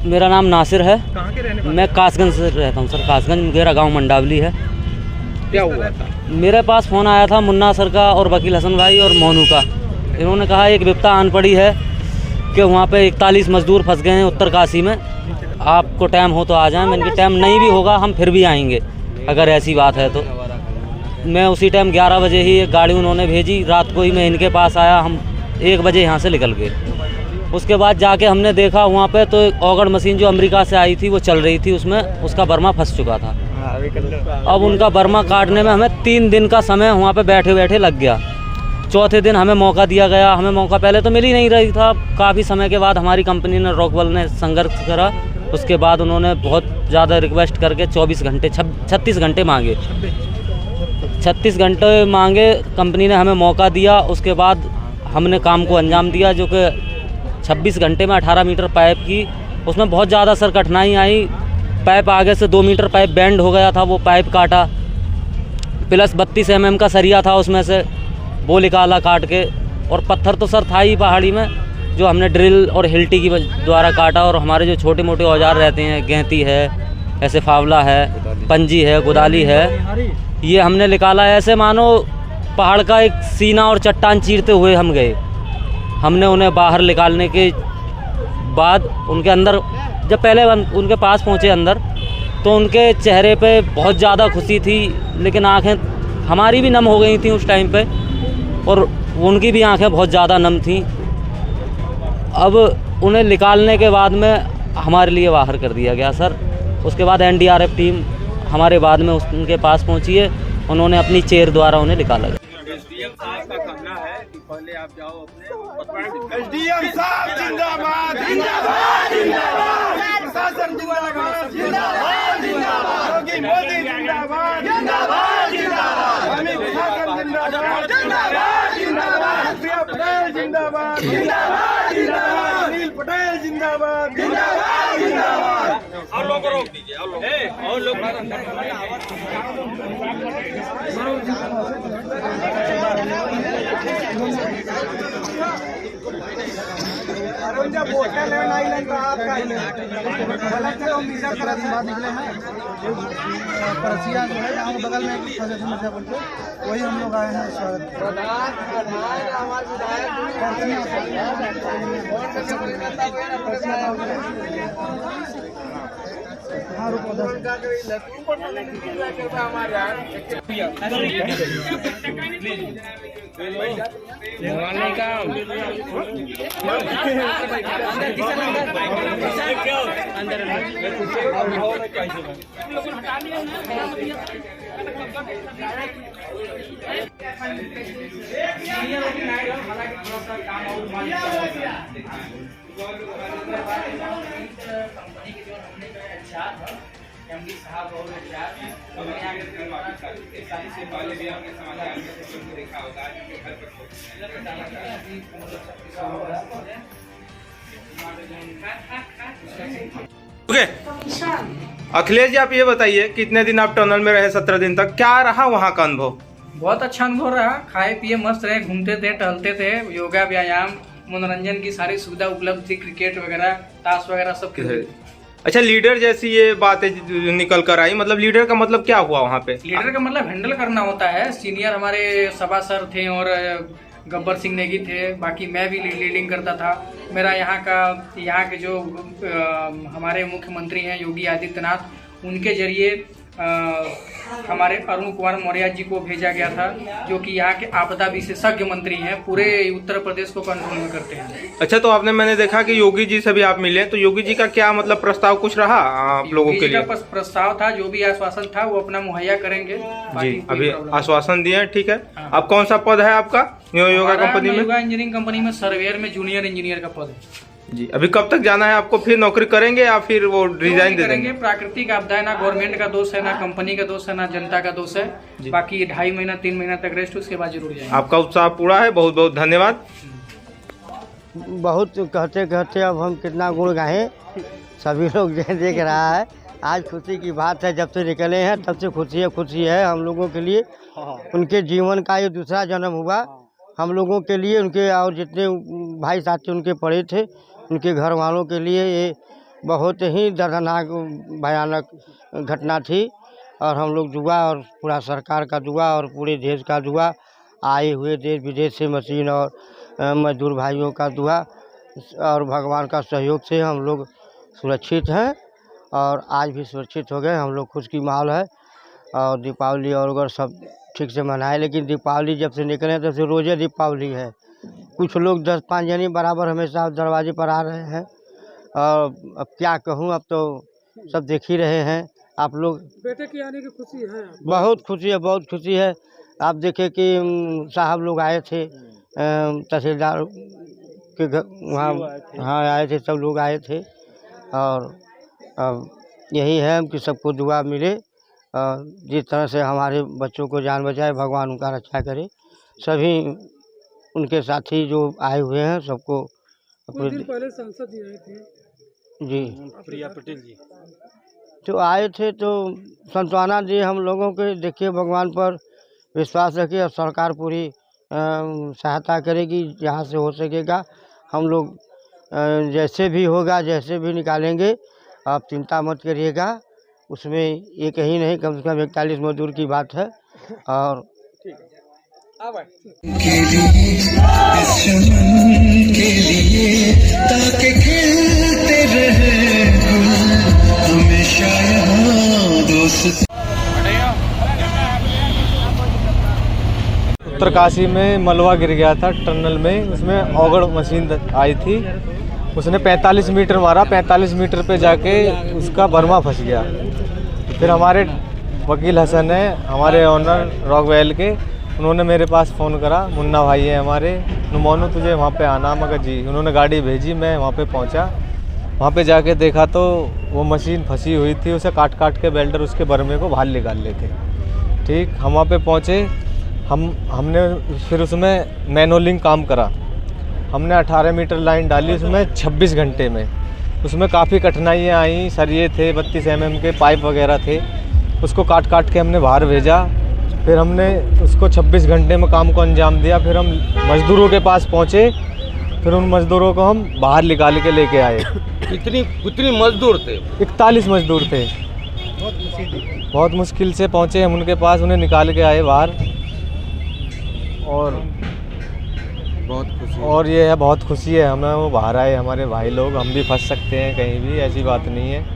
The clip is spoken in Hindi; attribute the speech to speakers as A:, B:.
A: मेरा नाम नासिर है। कहाँ के रहने वाले? मैं कासगंज से रहता हूँ सर। कासगंज मेरा गांव मंडावली है।
B: क्या हुआ था?
A: मेरे पास फ़ोन आया था मुन्ना सर का और वकील हसन भाई और मोनू का। इन्होंने कहा एक विपता आन पड़ी है कि वहाँ पे 41 मज़दूर फंस गए हैं उत्तरकाशी में, आपको टाइम हो तो आ जाएं। मैंने टाइम नहीं भी होगा हम फिर भी आएंगे अगर ऐसी बात है तो। मैं उसी टाइम 11 बजे ही एक गाड़ी उन्होंने भेजी, रात को ही मैं इनके पास आया। हम 1 बजे यहाँ से निकल गए। उसके बाद जाके हमने देखा वहाँ पे तो एक ऑगड़ मशीन जो अमेरिका से आई थी वो चल रही थी, उसमें उसका बर्मा फंस चुका था। अब उनका बर्मा काटने में हमें 3 दिन का समय वहाँ पे बैठे बैठे लग गया। चौथे दिन हमें मौका दिया गया। हमें मौका पहले तो मिल ही नहीं रही था। काफ़ी समय के बाद हमारी कंपनी ने रॉकवेल ने संघर्ष करा। उसके बाद उन्होंने बहुत ज़्यादा रिक्वेस्ट करके 24 घंटे 36 घंटे मांगे। 36 घंटे मांगे, कंपनी ने हमें मौका दिया। उसके बाद हमने काम को अंजाम दिया, जो कि 26 घंटे में 18 मीटर पाइप की। उसमें बहुत ज़्यादा सर कठिनाई आई। पाइप आगे से 2 मीटर पाइप बेंड हो गया था, वो पाइप काटा। प्लस 32 mm का सरिया था उसमें से, वो निकाला काट के। और पत्थर तो सर था ही पहाड़ी में, जो हमने ड्रिल और हिल्टी की द्वारा काटा। और हमारे जो छोटे मोटे औजार रहते हैं, गैंती है, ऐसे फावला है, पंजी है, कुदाली है, ये हमने निकाला। ऐसे मानो पहाड़ का एक सीना और चट्टान चीरते हुए हम गए। हमने उन्हें बाहर निकालने के बाद उनके अंदर जब पहले उनके पास पहुँचे अंदर, तो उनके चेहरे पे बहुत ज़्यादा खुशी थी, लेकिन आँखें हमारी भी नम हो गई थी उस टाइम पे, और उनकी भी आंखें बहुत ज़्यादा नम थीं। अब उन्हें निकालने के बाद में हमारे लिए बाहर कर दिया गया सर। उसके बाद NDRF टीम हमारे बाद में उनके पास पहुंची है। उन्होंने अपनी चेयर द्वारा उन्हें निकाला गया।
B: एसडीएम साहब का कहना है कि पहले आप जाओ अपने एसडीएम साहब जिंदाबाद जिंदाबाद जिंदाबाद, प्रशासन जिंदाबाद जिंदाबाद जिंदाबाद, योगी मोदी जिंदाबाद जिंदाबाद जिंदाबाद, अमित शाह जिंदाबाद जिंदाबाद जिंदाबाद, प्रिया पटेल जिंदाबाद जिंदाबाद जिंदाबाद, अनिल पटेल जिंदाबाद जिंदाबाद जिंदाबाद। और लोग रोक दीजिए, और लोग
C: परसिया जो है गाँव बगल में वही हम लोग आए हैं स्वागत। हाँ रुको
D: एमडी साहब और से पहले भी आपने समाचार में देखा होगा कि घर
B: पर अखिलेश जी, आप ये बताइए कितने दिन आप टनल में रहे? 17 दिन तक। क्या रहा वहाँ का अनुभव?
E: बहुत अच्छा अनुभव रहा। खाए पिए मस्त रहे, घूमते थे, टहलते थे, योगा व्यायाम मनोरंजन की सारी सुविधा उपलब्ध थी, क्रिकेट वगैरह ताश वगैरह सब खेलते थे।
B: अच्छा, लीडर जैसी ये बातें निकल कर आई, मतलब लीडर का मतलब क्या हुआ वहाँ पे?
E: लीडर का मतलब हैंडल करना होता है। सीनियर हमारे सभा सर थे और गब्बर सिंह नेगी थे, बाकी मैं भी लीडिंग करता था। मेरा यहाँ के जो हमारे मुख्यमंत्री हैं योगी आदित्यनाथ, उनके जरिए हमारे अरुण कुमार मौर्य जी को भेजा गया था, जो कि यहाँ के आपदा विशेषज्ञ मंत्री हैं, पूरे उत्तर प्रदेश को कंट्रोल में करते हैं।
B: अच्छा, तो मैंने देखा कि योगी जी से भी आप मिले, तो योगी जी का क्या मतलब प्रस्ताव कुछ रहा आप लोगों के लिए?
E: प्रस्ताव था, जो भी आश्वासन था वो अपना मुहैया करेंगे
B: जी। अभी आश्वासन दिए हैं, ठीक है। अब कौन सा पद है आपका योगा कंपनी में?
E: योगा इंजीनियरिंग कंपनी में सर्वेयर में जूनियर इंजीनियर का पद है
B: जी। अभी कब तक जाना है आपको? फिर नौकरी करेंगे या फिर वो रिजाइन दे देंगे?
E: प्राकृतिक आपदा है, ना गवर्नमेंट का दोष है, ना कंपनी का दोष है, ना जनता का दोष है। बाकी 2.5 महीना 3 महीना तक रेस्ट, उसके बाद जरूर जाएंगे।
B: आपका उत्साह पूरा है, बहुत बहुत धन्यवाद।
C: बहुत कहते कहते अब हम कितना गुण गाएं, सभी लोग देख रहा है। आज खुशी की बात है, जब से निकले हैं तब से खुशी है हम लोगों के लिए। उनके जीवन का ये दूसरा जन्म हुआ, हम लोगों के लिए, उनके और जितने भाई साथी उनके पड़े थे, उनके घर वालों के लिए ये बहुत ही दर्दनाक भयानक घटना थी। और हम लोग दुआ और पूरा सरकार का दुआ और पूरे देश का दुआ, आए हुए देश विदेश से मशीन और मजदूर भाइयों का दुआ और भगवान का सहयोग से हम लोग सुरक्षित हैं और आज भी सुरक्षित हो गए। हम लोग खुश की माहौल है और दीपावली और अगर सब ठीक से मनाए। लेकिन दीपावली जब से निकले तब से रोज़े दीपावली है। कुछ लोग 10-5 जने बराबर हमेशा दरवाजे पर आ रहे हैं और अब क्या कहूँ, अब तो सब देख ही रहे हैं आप लोग।
F: बेटे के आने की खुशी है?
C: बहुत खुशी है, बहुत खुशी है। आप देखें कि साहब लोग आए थे, तहसीलदार के घर वहाँ, हाँ आए थे, सब लोग आए थे। और यही है कि सबको दुआ मिले, जिस तरह से हमारे बच्चों को जान बचाए, भगवान उनका रक्षा करे। सभी उनके साथी जो आए हुए हैं सबको
F: कुछ दिन पहले सांसद जी आए थे
C: जी,
F: प्रिया पटेल जी,
C: तो आए थे तो सांत्वना दिए हम लोगों के। देखिए भगवान पर विश्वास रखिए और सरकार पूरी सहायता करेगी जहाँ से हो सकेगा। हम लोग जैसे भी होगा, जैसे भी निकालेंगे, आप चिंता मत करिएगा। उसमें एक ही नहीं, कम से कम 41 मजदूर की बात है। और
G: उत्तरकाशी में मलबा गिर गया था टनल में, उसमें ऑगड़ मशीन आई थी, उसने 45 मीटर मारा, 45 मीटर पे जाके उसका बर्मा फंस गया। फिर हमारे वकील हसन है, हमारे ऑनर रॉकवेल के, उन्होंने मेरे पास फ़ोन करा, मुन्ना भाई है हमारे, मोनू तुझे वहाँ पे आना। मगर जी, उन्होंने गाड़ी भेजी, मैं वहाँ पे पहुँचा। वहाँ पे जाके देखा तो वो मशीन फंसी हुई थी, उसे काट काट के वेल्डर उसके बर्मे को बाहर निकाल लेते। ठीक, हम वहाँ पे पहुँचे, हमने फिर उसमें मैनुअलिंग काम करा। हमने 18 मीटर लाइन डाली उसमें 26 घंटे में। उसमें काफ़ी कठिनाइयाँ आई, सरिये थे, 32 mm के पाइप वगैरह थे, उसको काट काट के हमने बाहर भेजा। फिर हमने उसको 26 घंटे में काम को अंजाम दिया। फिर हम मज़दूरों के पास पहुँचे, फिर उन मज़दूरों को हम बाहर निकाल के लेके आए।
B: कितनी मजदूर थे?
G: 41 मज़दूर थे। बहुत मुश्किल से पहुँचे हम उनके पास, उन्हें निकाल के आए बाहर। और
B: बहुत खुशी,
G: और ये है बहुत खुशी है हमें, वो बाहर आए हमारे भाई लोग। हम भी फंस सकते हैं कहीं भी, ऐसी बात नहीं है।